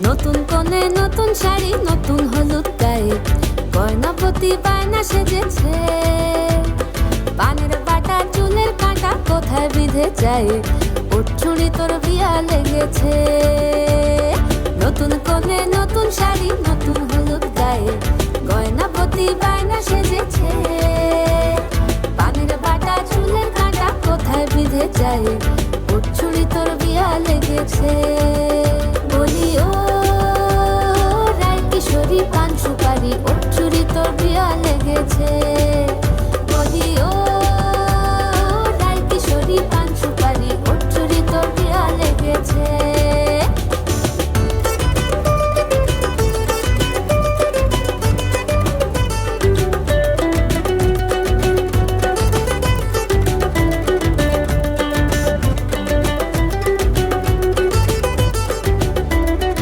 নতুন কোণে নতুন শাড়ি নতুন হলুদ গায়ে গয়নাপতি বায়না সেজেছে। পানের বাটা চুলের কাঁটা কোথায় বিঁধে যায়, ওর চুড়ি তোর বিয়া লেগেছে। নতুন কোণে নতুন শাড়ি নতুন হলুদ গায়ে গয়নাপতি বায়না সেজেছে। পানের বাটা চুলের কাঁটা কোথায় বিঁধে যায়, ওর চুড়ি তোর বিয়া লেগেছে। বলি ও